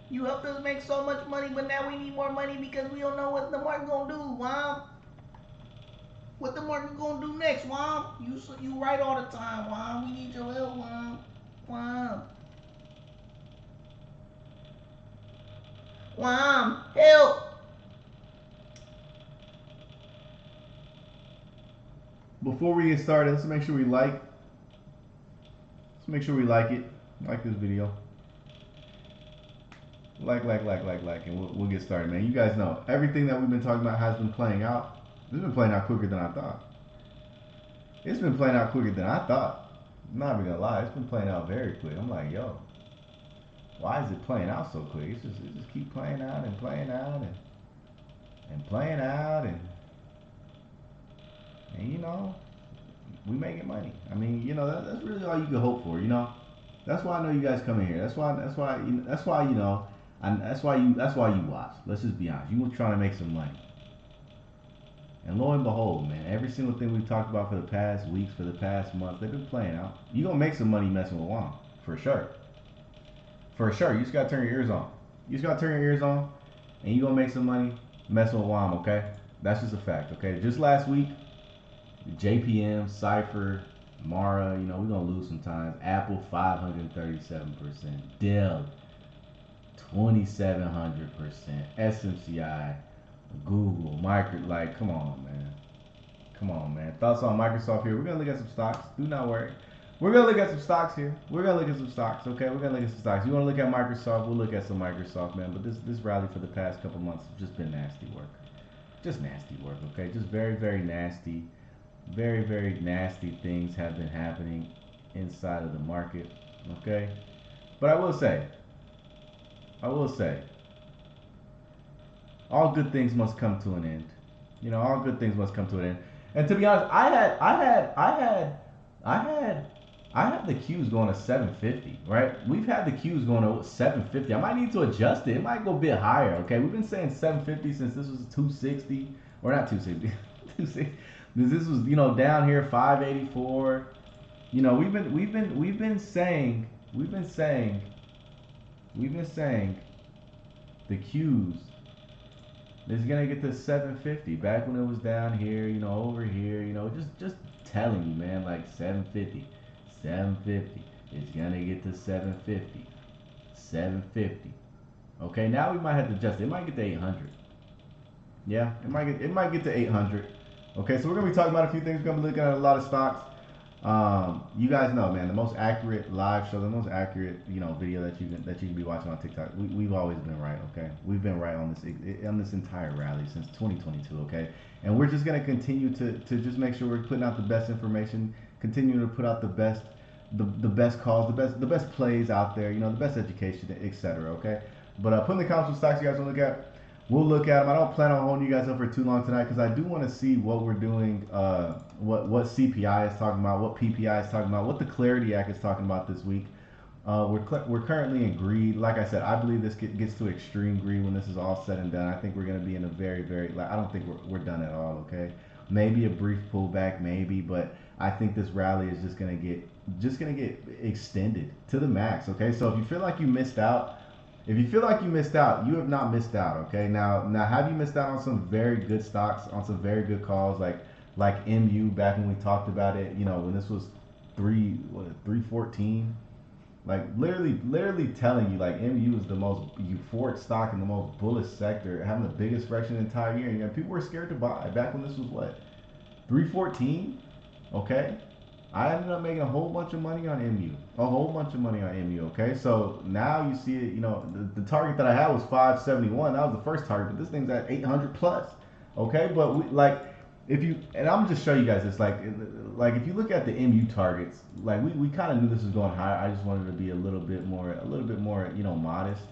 You helped us make so much money, but now we need more money because we don't know what the market gonna do, Wom. What the market gonna do next, Wom? You right all the time, Wom. We need your help, Wom. Wom. Wom, help. Before we get started, let's make sure we like. Let's make sure we like it. Like this video. And we'll get started, man. You guys know everything that we've been talking about has been playing out. It's been playing out quicker than I thought. It's been playing out quicker than I thought. I'm not even gonna lie, it's been playing out very quick. I'm like, yo, why is it playing out so quick? It just keep playing out and playing out and playing out and we making money. I mean, that's really all you can hope for. That's why I know you guys come in here. That's why you watch. Let's just be honest. You were trying to make some money. And lo and behold, man, every single thing we've talked about for the past weeks, for the past month, they've been playing out. You gonna make some money messing with Wong, for sure. For sure. You just gotta turn your ears on. You just gotta turn your ears on, and you gonna make some money messing with Wong, okay? That's just a fact, okay? Just last week, JPM, Cypher, Mara, we're gonna lose sometimes. Apple 537%. Dell 2700%. SMCI, Google, Microsoft, like, come on, man. Come on, man. Thoughts on Microsoft here. We're gonna look at some stocks. Do not worry. We're gonna look at some stocks here. We're gonna look at some stocks. Okay, we're gonna look at some stocks. You want to look at Microsoft? We'll look at some Microsoft, man. But this rally for the past couple months has just been nasty work. Just nasty work. Okay, just very very nasty. Very very nasty things have been happening inside of the market. Okay, but I will say, all good things must come to an end. All good things must come to an end. And to be honest, I had the Qs going to 750, right? We've had the Qs going to 750. I might need to adjust it. It might go a bit higher, okay? We've been saying 750 since this was 260, or not 260, 260. This was down here 584. We've been saying the Qs is gonna get to 750. Back when it was down here, over here, just telling you, man, like 750, 750. It's gonna get to 750, 750. Okay, now we might have to adjust. It might get to 800. Yeah, it might get to 800. Okay, so we're gonna be talking about a few things. We're gonna be looking at a lot of stocks. You guys know, man, the most accurate live show, the most accurate, video that you can be watching on TikTok. We've always been right, okay? We've been right on this entire rally since 2022, okay? And we're just gonna continue to just make sure we're putting out the best information, continue to put out the best calls, the best plays out there, the best education, etc. Okay, but putting the comments with stocks you guys want to look at. We'll look at them. I don't plan on holding you guys up for too long tonight because I do want to see what we're doing, what CPI is talking about, what PPI is talking about, what the Clarity Act is talking about this week. We're currently in greed. Like I said, I believe this gets to extreme greed when this is all said and done. I think we're going to be in a very, very, like, I don't think we're done at all, okay? Maybe a brief pullback, maybe, but I think this rally is just gonna get extended to the max, okay? So if you feel like you missed out, you have not missed out. Okay. Now, have you missed out on some very good stocks, on some very good calls, like MU back when we talked about it? When this was 314, like literally telling you like MU is the most euphoric stock in the most bullish sector, having the biggest correction the entire year. And people were scared to buy back when this was what 314. Okay. I ended up making a whole bunch of money on MU. A whole bunch of money on MU, okay? So now you see it, the target that I had was 571. That was the first target, but this thing's at 800 plus, okay? But and I'm just show you guys this, like if you look at the MU targets, like we kind of knew this was going higher. I just wanted to be a little bit more, modest.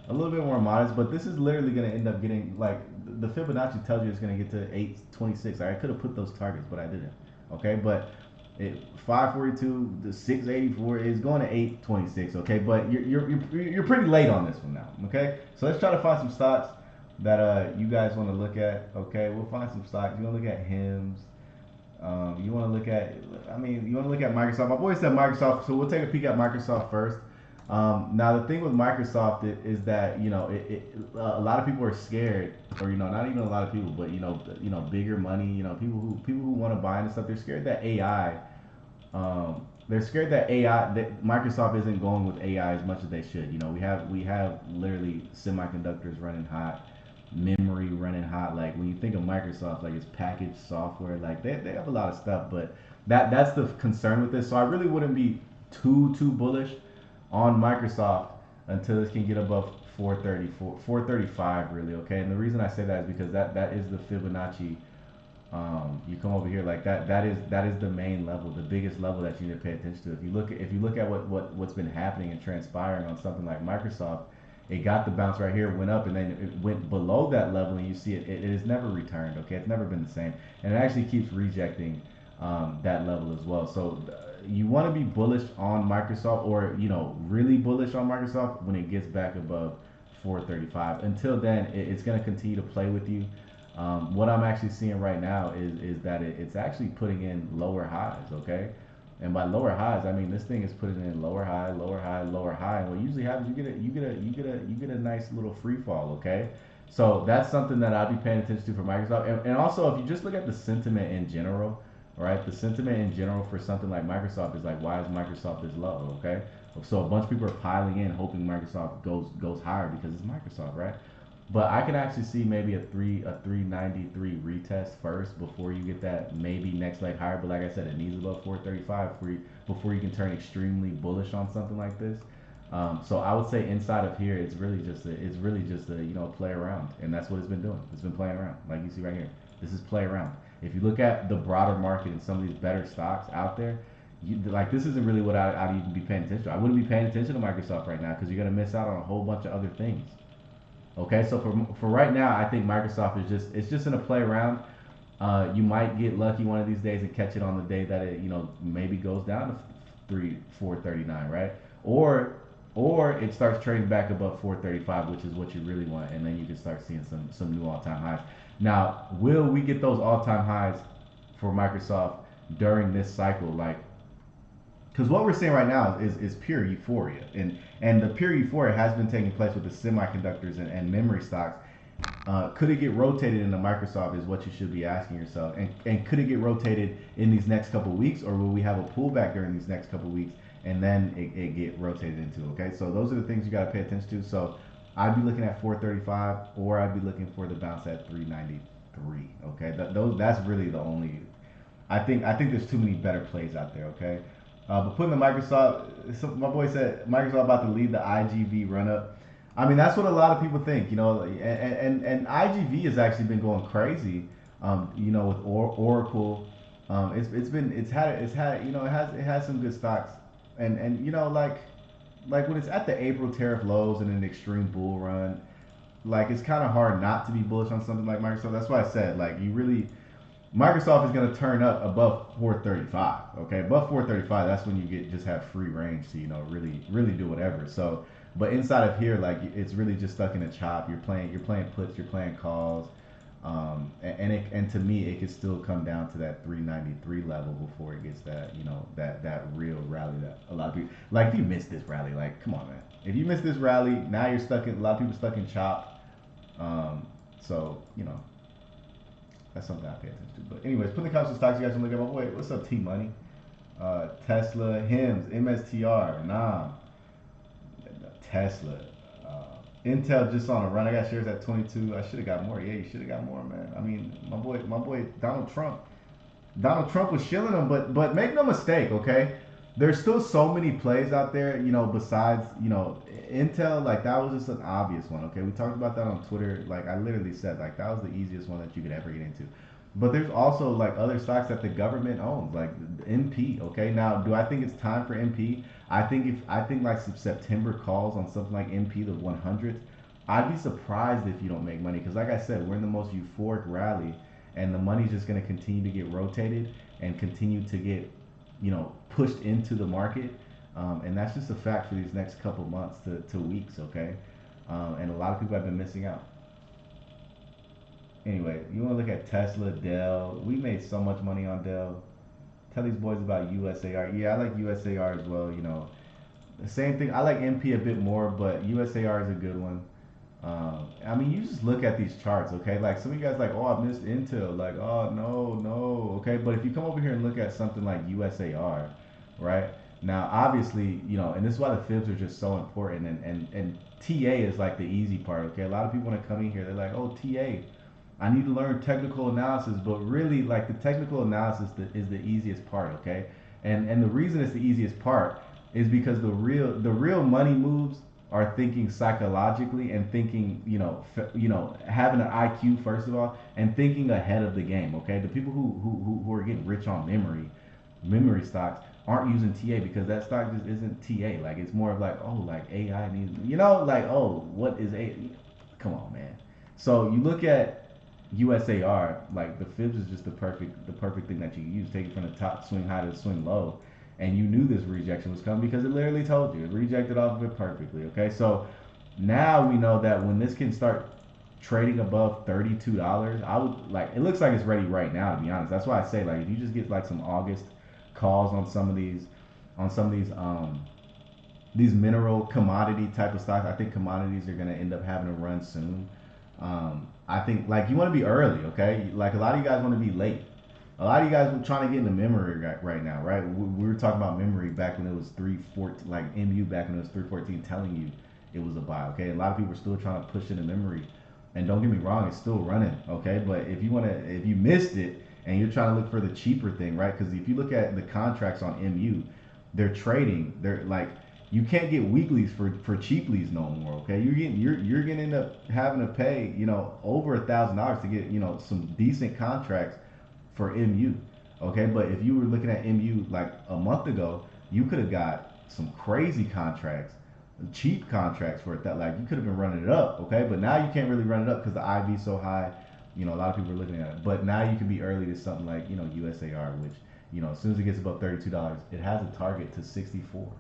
A little bit more modest, but this is literally going to end up getting, like, the Fibonacci tells you it's going to get to 826. I could have put those targets, but I didn't, okay? But 542, the 684 is going to 826. Okay, but you're pretty late on this one now. Okay, so let's try to find some stocks that you guys want to look at. Okay, we'll find some stocks. You want to look at HIMS. You want to look at Microsoft. My boy said Microsoft, so we'll take a peek at Microsoft first. Now the thing with Microsoft is that a lot of people are scared, or not even a lot of people, but bigger money, people who want to buy into stuff, they're scared that AI, that Microsoft isn't going with AI as much as they should. We have literally semiconductors running hot, memory running hot. Like when you think of Microsoft, like it's packaged software, like they have a lot of stuff, but that's the concern with this. So I really wouldn't be too bullish on Microsoft until this can get above 435 really. Okay, and the reason I say that is because that is the Fibonacci. You come over here like that is the main level, the biggest level that you need to pay attention to. If you look at what's been happening and transpiring on something like Microsoft, it got the bounce right here, went up, and then it went below that level, and you see it has never returned. Okay, it's never been the same, and it actually keeps rejecting that level as well. So you want to be bullish on Microsoft, or really bullish on Microsoft when it gets back above 435. Until then, it's going to continue to play with you. What I'm actually seeing right now is that it's actually putting in lower highs, okay? And by lower highs, I mean this thing is putting in lower high, lower high, lower high. And what usually happens, you get a nice little free fall, okay? So that's something that I'd be paying attention to for Microsoft. And also, if you just look at the sentiment in general, right? The sentiment in general for something like Microsoft is like, why is Microsoft this low, okay? So a bunch of people are piling in, hoping Microsoft goes higher because it's Microsoft, right? But I can actually see maybe a 393 retest first before you get that maybe next leg higher. But like I said, it needs above 435 before you can turn extremely bullish on something like this. So I would say inside of here, it's really just a play around, and that's what it's been doing. It's been playing around, like you see right here. This is play around. If you look at the broader market and some of these better stocks out there, like this isn't really what I'd even be paying attention to. I wouldn't be paying attention to Microsoft right now because you're gonna miss out on a whole bunch of other things. Okay, so for right now, I think Microsoft is just in a play around. You might get lucky one of these days and catch it on the day that it maybe goes down to 439, right? Or it starts trading back above 435, which is what you really want, and then you can start seeing some new all-time highs. Now, will we get those all-time highs for Microsoft during this cycle? Like, because what we're seeing right now is pure euphoria, and the pure euphoria has been taking place with the semiconductors and memory stocks. Could it get rotated into Microsoft is what you should be asking yourself, and could it get rotated in these next couple of weeks, or will we have a pullback during these next couple of weeks and then it get rotated into? Okay, so those are the things you got to pay attention to. So I'd be looking at 435, or I'd be looking for the bounce at 393. Okay, that's really the only. I think there's too many better plays out there. Okay. But putting the Microsoft, so my boy said Microsoft about to lead the IGV run up. I mean, that's what a lot of people think, and IGV has actually been going crazy, with Oracle. It has some good stocks, and like when it's at the April tariff lows and an extreme bull run, like it's kind of hard not to be bullish on something like Microsoft. That's why I said like you really Microsoft is going to turn up above 435. Okay, above 435, that's when you just have free range to really do whatever. So, but inside of here, like it's really just stuck in a chop. You're playing puts, you're playing calls, and to me, it could still come down to that 393 level before it gets that real rally that a lot of people like. If you miss this rally, like come on, man. If you miss this rally, now you're stuck in. A lot of people stuck in chop. So that's something I pay attention to. But anyways, put in the comments some stocks you guys want to look at. My boy, what's up, T Money? Tesla, HIMS, MSTR, Nam, Tesla, Intel just on a run. I got shares at 22. I should have got more. Yeah, you should have got more, man. I mean, my boy, Donald Trump. Donald Trump was shilling them, but make no mistake, okay? There's still so many plays out there, besides, Intel, like that was just an obvious one, okay? We talked about that on Twitter. Like I literally said, like that was the easiest one that you could ever get into. But there's also like other stocks that the government owns, like MP, okay? Now, do I think it's time for MP? I think like some September calls on something like MP, the 100s, I'd be surprised if you don't make money because like I said, we're in the most euphoric rally and the money's just going to continue to get rotated and continue to get pushed into the market, and that's just a fact for these next couple months to weeks, okay? And a lot of people have been missing out. Anyway, you want to look at Tesla, Dell. We made so much money on Dell. Tell these boys about USAR. Yeah, I like USAR as well. The same thing. I like MP a bit more, but USAR is a good one. I mean, you just look at these charts, okay? Like some of you guys like, oh, I missed Intel. Like, oh, no, no, okay? But if you come over here and look at something like USAR, right? Now, obviously, you know, and this is why the fibs are just so important. And TA is like the easy part, okay? A lot of people want to come in here, they're like, oh, TA, I need to learn technical analysis, but really, like the technical analysis is the easiest part, okay? And the reason it's the easiest part is because the real money moves are thinking psychologically and thinking, having an IQ first of all, and thinking ahead of the game, okay? The people who are getting rich on memory stocks aren't using TA because that stock just isn't TA. Like it's more of like, oh, like AI needs, like, oh, what is A? Come on, man. So you look at USAR, like the fibs is just the perfect thing that you use. Take it from the top, swing high to the swing low, and you knew this rejection was coming because it literally told you. It rejected off of it perfectly. Okay, so now we know that when this can start trading above $32, I would like. It looks like it's ready right now. To be honest, that's why I say like if you just get like some August calls on some of these mineral commodity type of stocks. I think commodities are going to end up having a run soon. I think like you want to be early, okay? Like a lot of you guys want to be late. A lot of you guys were trying to get into memory right now, right? We were talking about memory back when it was 314, like MU back when it was 314, telling you it was a buy, okay? A lot of people are still trying to push into memory, and don't get me wrong, it's still running, okay? But if you missed it and you're trying to look for the cheaper thing, right? Because if you look at the contracts on MU, they're like you can't get weeklies for cheaplies no more. Okay, you're gonna end up having to pay over $1,000 to get some decent contracts for MU. Okay, but if you were looking at MU like a month ago, you could have got some crazy contracts, cheap contracts for it that like you could have been running it up. Okay, but now you can't really run it up because the IV is so high. A lot of people are looking at it, but now you can be early to something like USAR, which as soon as it gets above $32, it has a target to 64.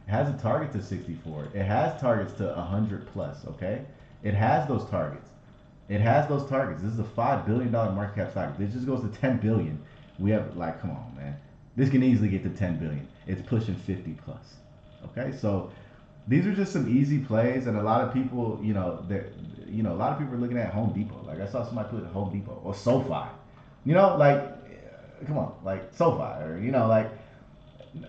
It has a target to 64. It has targets to 100 plus, okay? It has those targets. It has those targets. This is a $5 billion market cap stock. This just goes to 10 billion. We have like, come on, man. This can easily get to 10 billion. It's pushing 50 plus. Okay? So these are just some easy plays, and a lot of people, a lot of people are looking at Home Depot. Like I saw somebody put Home Depot or SoFi. Like, come on, like SoFi, or like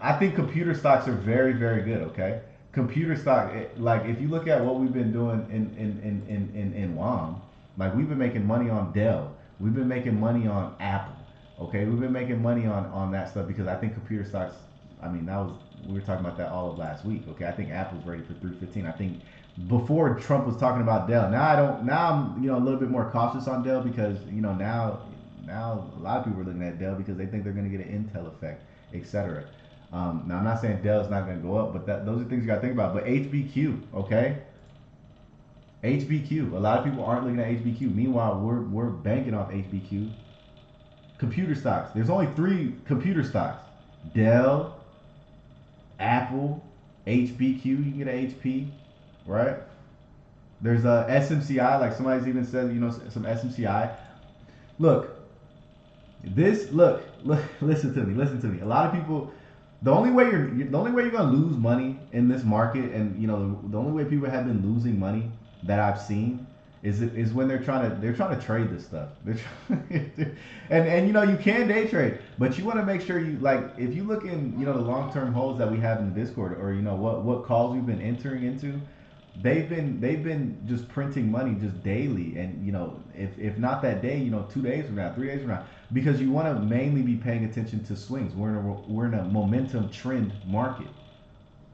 I think computer stocks are very, very good. Okay, computer stock. Like if you look at what we've been doing in WAM, like we've been making money on Dell. We've been making money on Apple. Okay, we've been making money on that stuff because I think computer stocks. I mean, we were talking about that all of last week. Okay, I think Apple's ready for 315. I think before Trump was talking about Dell. Now I don't. Now I'm a little bit more cautious on Dell because now a lot of people are looking at Dell because they think they're going to get an Intel effect, etc. Now I'm not saying Dell's not going to go up, but those are things you got to think about. But HBQ, okay? HBQ. A lot of people aren't looking at HBQ. Meanwhile, we're banking off HBQ. Computer stocks. There's only 3 computer stocks: Dell, Apple, HBQ. You can get an HP, right? There's a SMCI. Like somebody's even said, some SMCI. Look, listen to me. A lot of people. The only way you're gonna lose money in this market, and the only way people have been losing money that I've seen is when they're trying to trade this stuff. And you can day trade, but you want to make sure you like if you look in the long term holds that we have in the Discord, or what calls we've been entering into. They've been just printing money just daily, and if not that day, 2 days from now, 3 days from now, because you want to mainly be paying attention to swings. We're in a momentum trend market,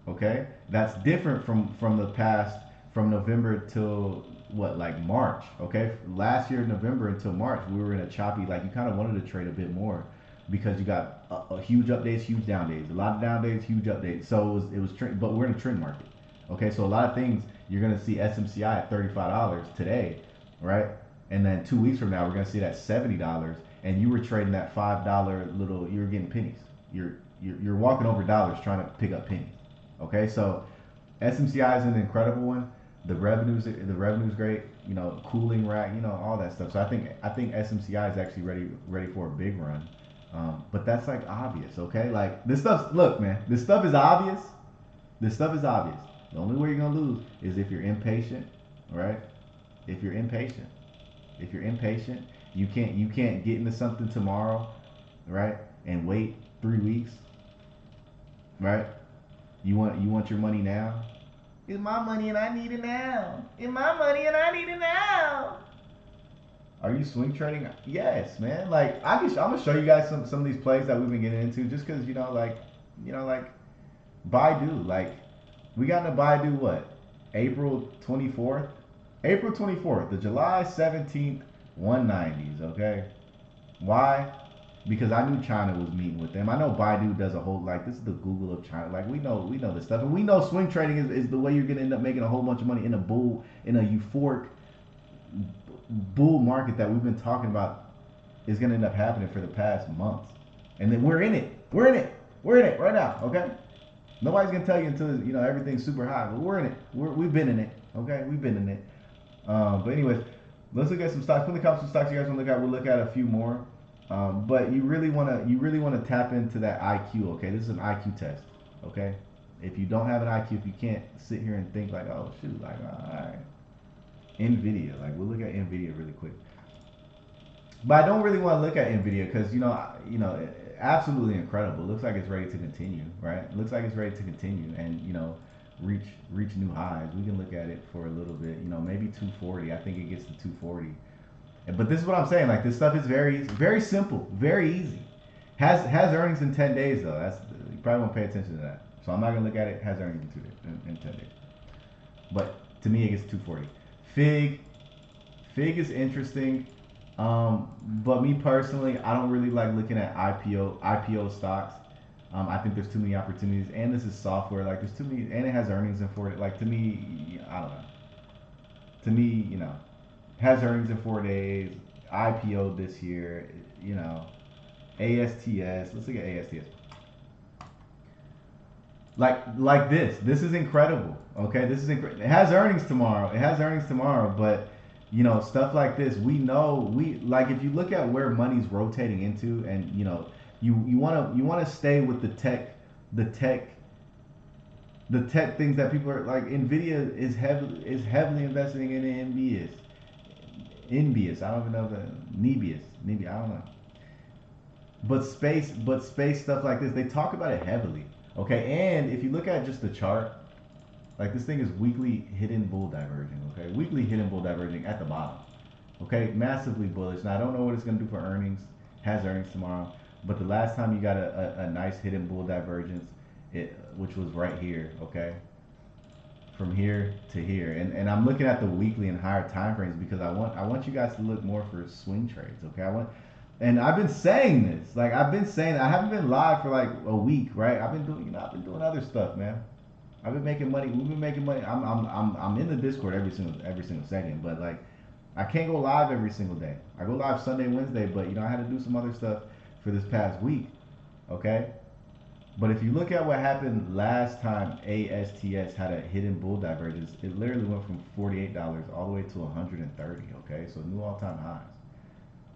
okay? That's different from the past, from November till like March, okay? Last year November until March, we were in a choppy, like you kind of wanted to trade a bit more because you got a huge updates, huge down days, a lot of down days, huge updates. So it was trend, but we're in a trend market. Okay, so a lot of things you're gonna see SMCI at $35 today, right? And then 2 weeks from now we're gonna see that $70, and you were trading that $5 little. You were getting pennies. You're walking over dollars trying to pick up pennies. Okay, so SMCI is an incredible one. The revenue's great. Cooling rack. All that stuff. So I think SMCI is actually ready for a big run. But that's like obvious. Okay, like this stuff. Look, man, this stuff is obvious. This stuff is obvious. The only way you're gonna lose is if you're impatient, right? If you're impatient. If you're impatient, you can't get into something tomorrow, right? And wait 3 weeks, right? You want your money now. It's my money and I need it now. It's my money and I need it now. Are you swing trading? Yes, man. Like I'm gonna show you guys some of these plays that we've been getting into, just because like Baidu. Like we got into Baidu what? April 24th. April 24th, the July 17th 190s. Okay. Why? Because I knew China was meeting with them. I know Baidu does a whole, like, this is the Google of China. Like we know this stuff, and we know swing trading is the way you're gonna end up making a whole bunch of money in a euphoric bull market that we've been talking about is gonna end up happening for the past months. And then we're in it. We're in it. We're in it right now. Okay. Nobody's gonna tell you until everything's super high, but we're in it. We've been in it. Okay, we've been in it. But anyways, let's look at some stocks. Put in the comments some stocks you guys want to look at. We'll look at a few more. But you really wanna tap into that IQ. Okay, this is an IQ test. Okay, if you don't have an IQ, if you can't sit here and think like, oh shoot, like all right, Nvidia. Like we'll look at Nvidia really quick. But I don't really want to look at Nvidia because absolutely incredible. Looks like it's ready to continue, right? Looks like it's ready to continue and reach new highs. We can look at it for a little bit. Maybe 240. I think it gets to 240. But this is what I'm saying. Like this stuff is very very simple, very easy. Has earnings in 10 days though. You probably won't pay attention to that. So I'm not gonna look at it. Has earnings in 10 days. But to me, it gets 240. Fig is interesting. But me personally, I don't really like looking at IPO stocks. I think there's too many opportunities, and this is software. Like there's too many, and it has earnings in 4 days. Like to me, I don't know. To me, has earnings in 4 days. IPO this year. ASTS. Let's look at ASTS. Like this. This is incredible. Okay, this is incredible. It has earnings tomorrow. But stuff like this, we like if you look at where money's rotating into, and you want to stay with the tech things that people are like. Nvidia is heavily investing in Envious. I don't even know the Nebius. I don't know. But space stuff like this, they talk about it heavily. Okay, and if you look at just the chart, like this thing is weekly hidden bull diverging. Okay, weekly hidden bull diverging at the bottom. Okay, massively bullish. Now I don't know what it's gonna do for earnings. Has earnings tomorrow, but the last time you got a nice hidden bull divergence, which was right here. Okay, from here to here, and I'm looking at the weekly and higher time frames because I want you guys to look more for swing trades. Okay, and I've been saying this. Like I've been saying, I haven't been live for like a week, right? I've been doing other stuff, man. I've been making money. We've been making money. I'm in the Discord every single second, but like I can't go live every single day. I go live Sunday, Wednesday, but I had to do some other stuff for this past week. Okay? But if you look at what happened last time ASTS had a hidden bull divergence, it literally went from $48 all the way to 130, okay? So new all-time highs.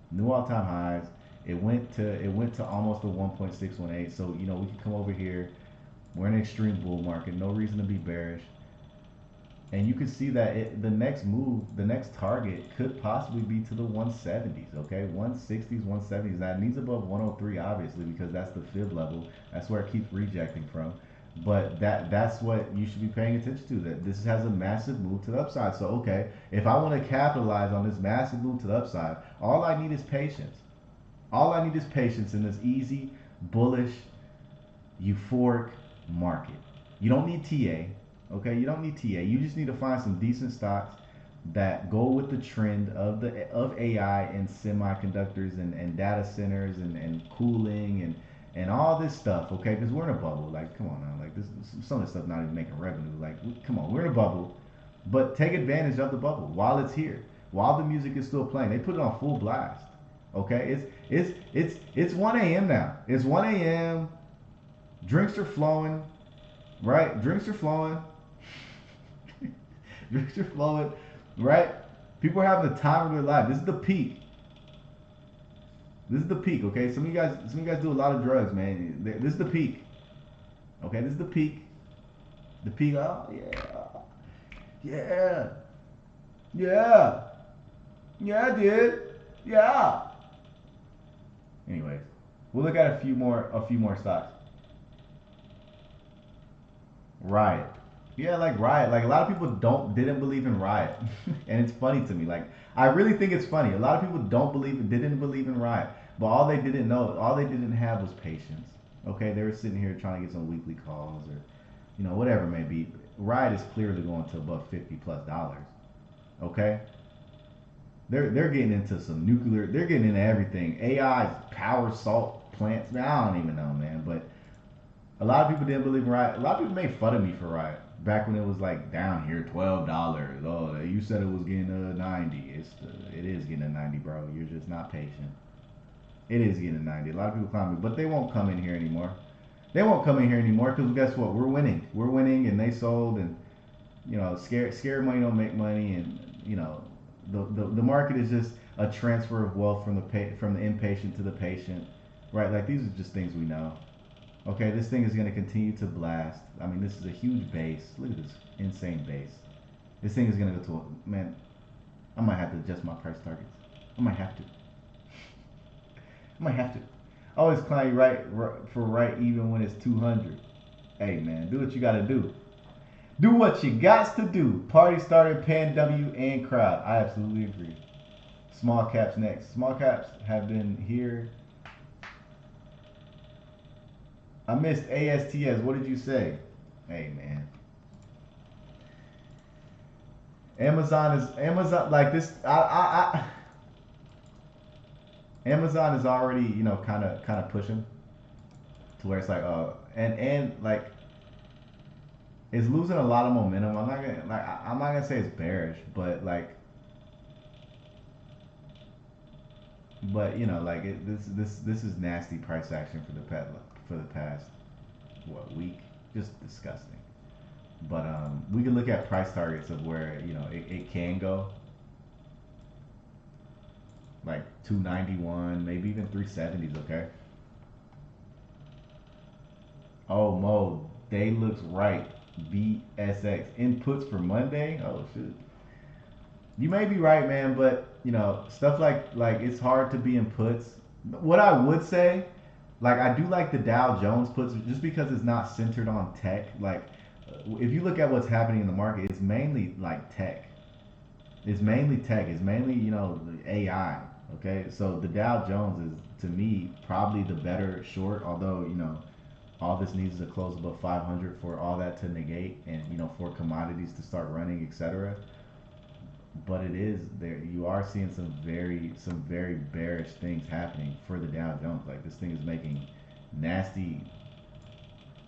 New all-time highs. It went to almost a 1.618. So, we can come over here. We're in an extreme bull market. No reason to be bearish. And you can see that the next move, the next target could possibly be to the 170s, okay? 160s, 170s. Now, it needs above 103, obviously, because that's the fib level. That's where it keeps rejecting from. But that's what you should be paying attention to, that this has a massive move to the upside. So, okay, if I want to capitalize on this massive move to the upside, all I need is patience. All I need is patience in this easy, bullish, euphoric market. You don't need TA. Okay, you don't need TA. You just need to find some decent stocks that go with the trend of AI and semiconductors and data centers and cooling and all this stuff. Okay, because we're in a bubble. Like, come on now. Like some of this stuff not even making revenue. Like, come on, we're in a bubble. But take advantage of the bubble while it's here, while the music is still playing. They put it on full blast. Okay, it's 1 a.m. now. It's 1 a.m. Drinks are flowing. Right, drinks are flowing. Drinks are flowing, right? People are having the time of their life. This is the peak. This is the peak, okay? Some of you guys do a lot of drugs, man. This is the peak. Okay, this is the peak. The peak. Oh yeah, yeah, yeah, yeah. I did. Yeah. Anyways, we'll look at a few more stocks. Riot. Yeah, like Riot. Like a lot of people didn't believe in Riot, and it's funny to me. Like I really think it's funny. A lot of people didn't believe in Riot, but all they didn't have was patience. Okay, they were sitting here trying to get some weekly calls or, whatever it may be. Riot is clearly going to above $50+. Okay, they're getting into some nuclear. They're getting into everything. AI, power, salt plants. Man, I don't even know, man, but a lot of people didn't believe in Riot. A lot of people made fun of me for Riot back when it was like down here, $12. Oh, you said it was getting a 90. It is getting a 90, bro. You're just not patient. It is getting a 90. A lot of people clown me, but they won't come in here anymore. They won't come in here anymore because guess what? We're winning. We're winning, and they sold, and scared money don't make money, and the market is just a transfer of wealth from the impatient to the patient, right? Like these are just things we know. Okay, this thing is going to continue to blast. I mean, this is a huge base. Look at this insane base. This thing is going to go to man. I might have to adjust my price targets. I might have to. I might have to. I always clown you for right even when it's 200. Hey man, do what you got to do. Do what you got to do. Party started, Pan W and crowd. I absolutely agree. Small caps next. Small caps have been here. I missed ASTS. What did you say? Hey man. Amazon like this. Amazon is already kind of pushing to where it's like and like it's losing a lot of momentum. I'm not gonna say it's bearish, but like this is nasty price action for the past what week, just disgusting. But we can look at price targets of where it can go, like 291, maybe even 370s. Okay. Oh Mo, day looks right. BSX inputs for Monday. Oh shit. You may be right, man, but stuff like it's hard to be in puts. What I would say, like I do like the Dow Jones puts just because it's not centered on tech. Like if you look at what's happening in the market, it's mainly like tech. It's mainly tech. It's mainly the AI. Okay, so the Dow Jones is to me probably the better short. Although all this needs to close above 500 for all that to negate and for commodities to start running, etc. But it is there. You are seeing some very bearish things happening for the Dow Jones. Like this thing is making nasty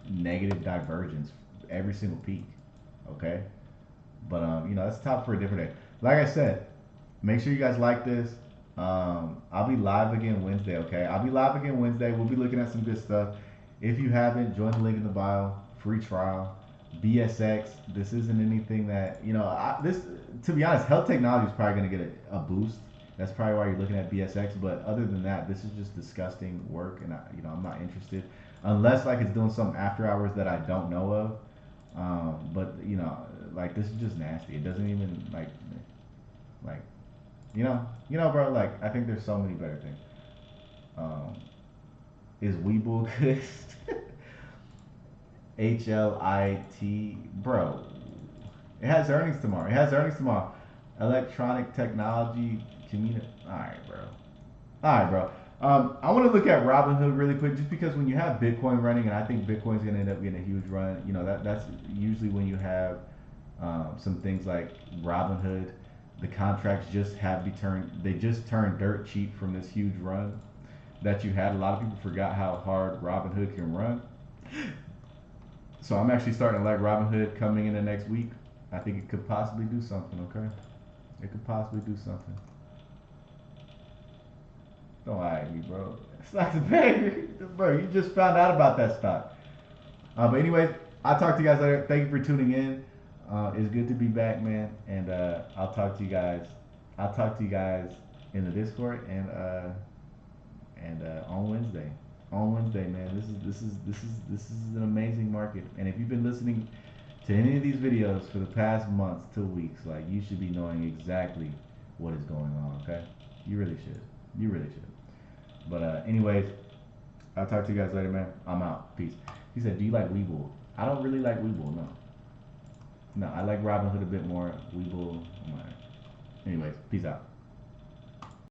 negative divergence every single peak. Okay, but that's top for a different day. Like I said, make sure you guys like this. I'll be live again Wednesday. Okay, I'll be live again Wednesday. We'll be looking at some good stuff. If you haven't, join the link in the bio. Free trial. BSX. This isn't anything that this. To be honest, health technology is probably going to get a boost. That's probably why you're looking at BSX. But other than that, this is just disgusting work, and I'm not interested unless like it's doing some after hours that I don't know of. But like this is just nasty. It doesn't even like bro. Like I think there's so many better things. Um, is Weeble good? HLIT, bro. It has earnings tomorrow. It has earnings tomorrow. Electronic technology community. All right, bro. All right, bro. I want to look at Robinhood really quick, just because when you have Bitcoin running, and I think Bitcoin's going to end up getting a huge run. That's usually when you have some things like Robinhood. The contracts just they just turned dirt cheap from this huge run that you had. A lot of people forgot how hard Robinhood can run. So I'm actually starting to like Robinhood coming in the next week. I think it could possibly do something, okay? It could possibly do something. Don't lie at me, bro. Stock's a baby. Bro, you just found out about that stock. But anyways, I'll talk to you guys later. Thank you for tuning in. It's good to be back, man. And I'll talk to you guys. I'll talk to you guys in the Discord and on Wednesday. On Wednesday, man. This is an amazing market. And if you've been listening to to any of these videos for the past months to weeks, like you should be knowing exactly what is going on. Okay, you really should. You really should. But anyways, I'll talk to you guys later, man. I'm out. Peace. He said, "Do you like Weeble?" I don't really like Weeble. No. No, I like Robinhood a bit more. Weeble. I'm alright. Anyways, peace out.